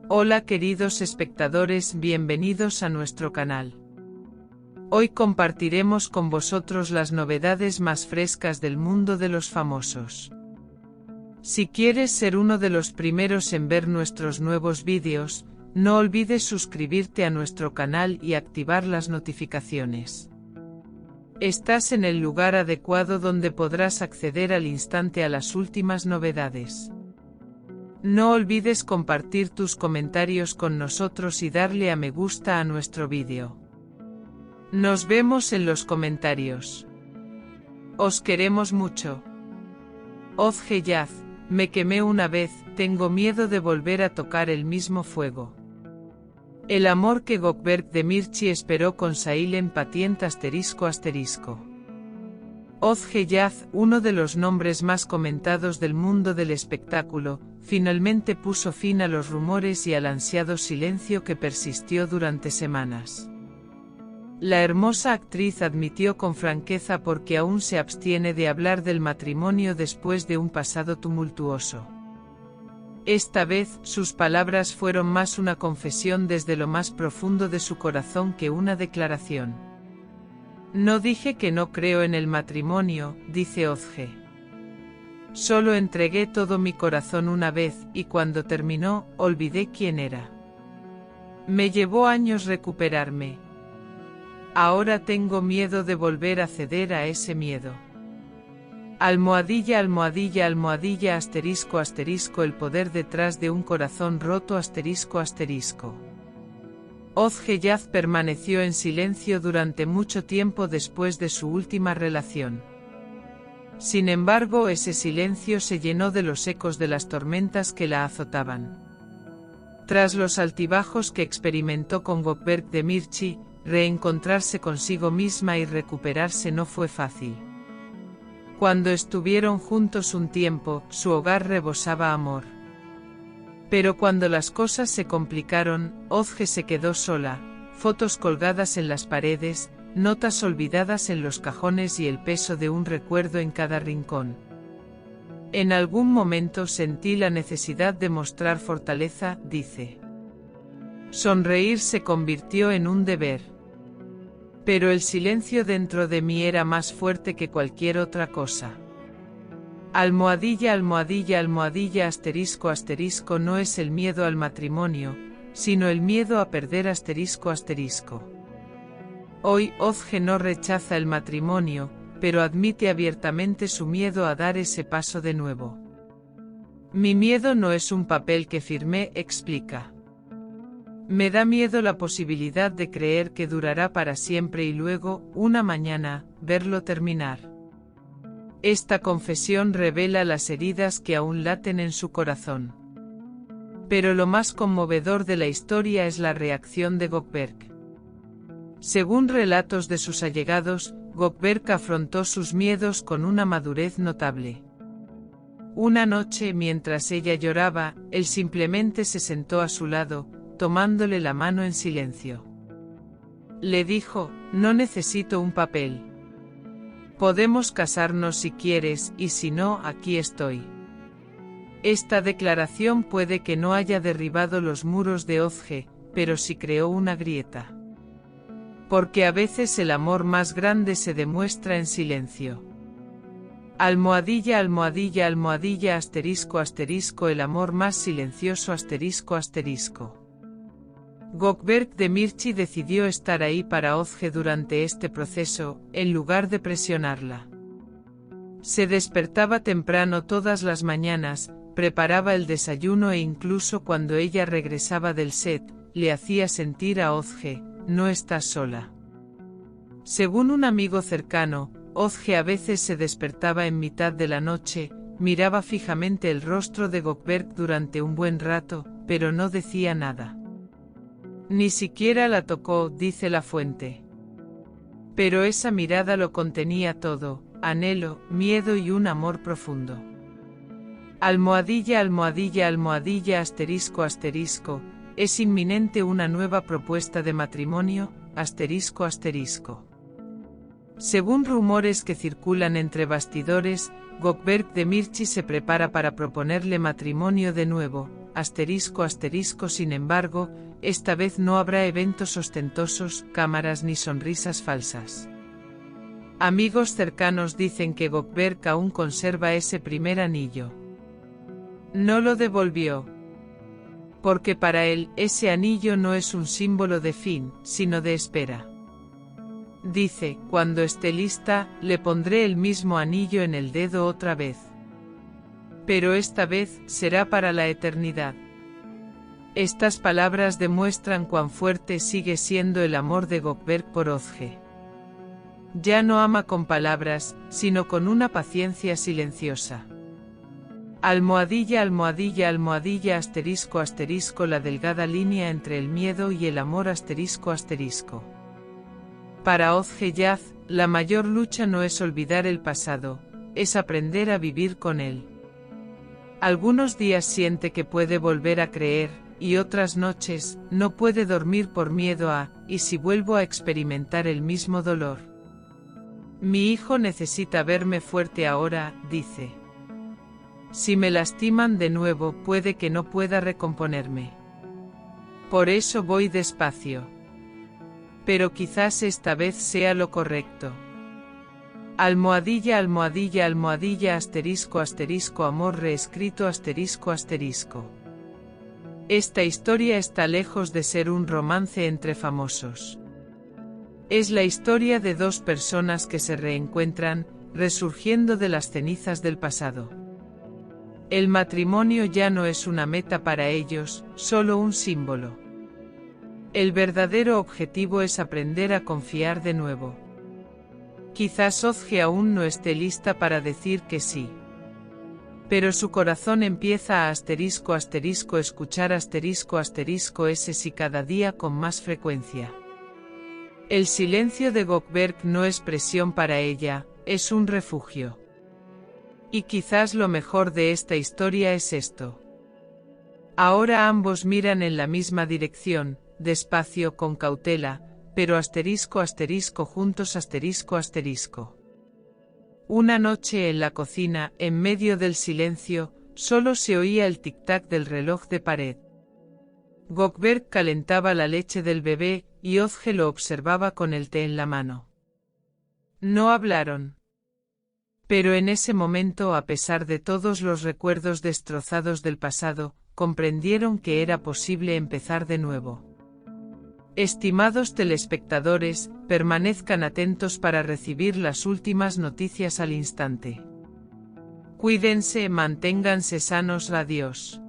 Hola queridos espectadores, bienvenidos a nuestro canal. Hoy compartiremos con vosotros las novedades más frescas del mundo de los famosos. Si quieres ser uno de los primeros en ver nuestros nuevos vídeos, no olvides suscribirte a nuestro canal y activar las notificaciones. Estás en el lugar adecuado donde podrás acceder al instante a las últimas novedades. No olvides compartir tus comentarios con nosotros y darle a me gusta a nuestro vídeo. Nos vemos en los comentarios. Os queremos mucho. Ozge Yaz, me quemé una vez, tengo miedo de volver a tocar el mismo fuego. El amor que Gökberk Demirci esperó con Sailen Patient ****. Ozge Yaz, uno de los nombres más comentados del mundo del espectáculo, finalmente puso fin a los rumores y al ansiado silencio que persistió durante semanas. La hermosa actriz admitió con franqueza porque aún se abstiene de hablar del matrimonio después de un pasado tumultuoso. Esta vez, sus palabras fueron más una confesión desde lo más profundo de su corazón que una declaración. No dije que no creo en el matrimonio, dice Ozge. Solo entregué todo mi corazón una vez, y cuando terminó, olvidé quién era. Me llevó años recuperarme. Ahora tengo miedo de volver a ceder a ese miedo. Almohadilla, almohadilla, almohadilla, asterisco, asterisco, el poder detrás de un corazón roto, asterisco, asterisco. Ozge Yaz permaneció en silencio durante mucho tiempo después de su última relación. Sin embargo, ese silencio se llenó de los ecos de las tormentas que la azotaban. Tras los altibajos que experimentó con Gökberk Demirci, reencontrarse consigo misma y recuperarse no fue fácil. Cuando estuvieron juntos un tiempo, su hogar rebosaba amor. Pero cuando las cosas se complicaron, Ozge se quedó sola, fotos colgadas en las paredes, notas olvidadas en los cajones y el peso de un recuerdo en cada rincón. En algún momento sentí la necesidad de mostrar fortaleza, dice. Sonreír se convirtió en un deber. Pero el silencio dentro de mí era más fuerte que cualquier otra cosa. Almohadilla, almohadilla, almohadilla, asterisco, asterisco, no es el miedo al matrimonio, sino el miedo a perder, asterisco, asterisco. Hoy, Ozge no rechaza el matrimonio, pero admite abiertamente su miedo a dar ese paso de nuevo. Mi miedo no es un papel que firmé, explica. Me da miedo la posibilidad de creer que durará para siempre y luego, una mañana, verlo terminar. Esta confesión revela las heridas que aún laten en su corazón. Pero lo más conmovedor de la historia es la reacción de Gökberk. Según relatos de sus allegados, Gökberk afrontó sus miedos con una madurez notable. Una noche, mientras ella lloraba, él simplemente se sentó a su lado, tomándole la mano en silencio. Le dijo, no necesito un papel. Podemos casarnos si quieres, y si no, aquí estoy. Esta declaración puede que no haya derribado los muros de Ozge, pero sí creó una grieta. Porque a veces el amor más grande se demuestra en silencio. Almohadilla, almohadilla, almohadilla, asterisco, asterisco, el amor más silencioso, asterisco, asterisco. Gökberk Demirci decidió estar ahí para Ozge durante este proceso, en lugar de presionarla. Se despertaba temprano todas las mañanas, preparaba el desayuno e incluso cuando ella regresaba del set, le hacía sentir a Ozge, no estás sola. Según un amigo cercano, Ozge a veces se despertaba en mitad de la noche, miraba fijamente el rostro de Gökberk durante un buen rato, pero no decía nada. Ni siquiera la tocó, dice la fuente. Pero esa mirada lo contenía todo, anhelo, miedo y un amor profundo. Almohadilla, almohadilla, almohadilla, asterisco, asterisco, es inminente una nueva propuesta de matrimonio, asterisco, asterisco. Según rumores que circulan entre bastidores, Gökberk Demirci se prepara para proponerle matrimonio de nuevo, sin embargo, esta vez no habrá eventos ostentosos, cámaras ni sonrisas falsas. Amigos cercanos dicen que Gökberk aún conserva ese primer anillo. No lo devolvió. Porque para él, ese anillo no es un símbolo de fin, sino de espera. Dice, cuando esté lista, le pondré el mismo anillo en el dedo otra vez. Pero esta vez, será para la eternidad. Estas palabras demuestran cuán fuerte sigue siendo el amor de Gökberk por Özge. Ya no ama con palabras, sino con una paciencia silenciosa. Almohadilla, almohadilla, almohadilla, asterisco, asterisco, la delgada línea entre el miedo y el amor, asterisco, asterisco. Para Özge Yaz, la mayor lucha no es olvidar el pasado, es aprender a vivir con él. Algunos días siente que puede volver a creer, y otras noches, no puede dormir por miedo a, ¿y si vuelvo a experimentar el mismo dolor? Mi hijo necesita verme fuerte ahora, dice. Si me lastiman de nuevo, puede que no pueda recomponerme. Por eso voy despacio. Pero quizás esta vez sea lo correcto. Almohadilla, almohadilla, almohadilla, asterisco, asterisco, amor reescrito, asterisco, asterisco. Esta historia está lejos de ser un romance entre famosos. Es la historia de dos personas que se reencuentran, resurgiendo de las cenizas del pasado. El matrimonio ya no es una meta para ellos, solo un símbolo. El verdadero objetivo es aprender a confiar de nuevo. Quizás Özge aún no esté lista para decir que sí. Pero su corazón empieza a escuchar ese sí cada día con más frecuencia. El silencio de Gökberk no es presión para ella, es un refugio. Y quizás lo mejor de esta historia es esto. Ahora ambos miran en la misma dirección, despacio, con cautela, pero juntos Una noche en la cocina, en medio del silencio, solo se oía el tic-tac del reloj de pared. Gökberk calentaba la leche del bebé, y Özge lo observaba con el té en la mano. No hablaron. Pero en ese momento, a pesar de todos los recuerdos destrozados del pasado, comprendieron que era posible empezar de nuevo. Estimados telespectadores, permanezcan atentos para recibir las últimas noticias al instante. Cuídense, manténganse sanos, adiós.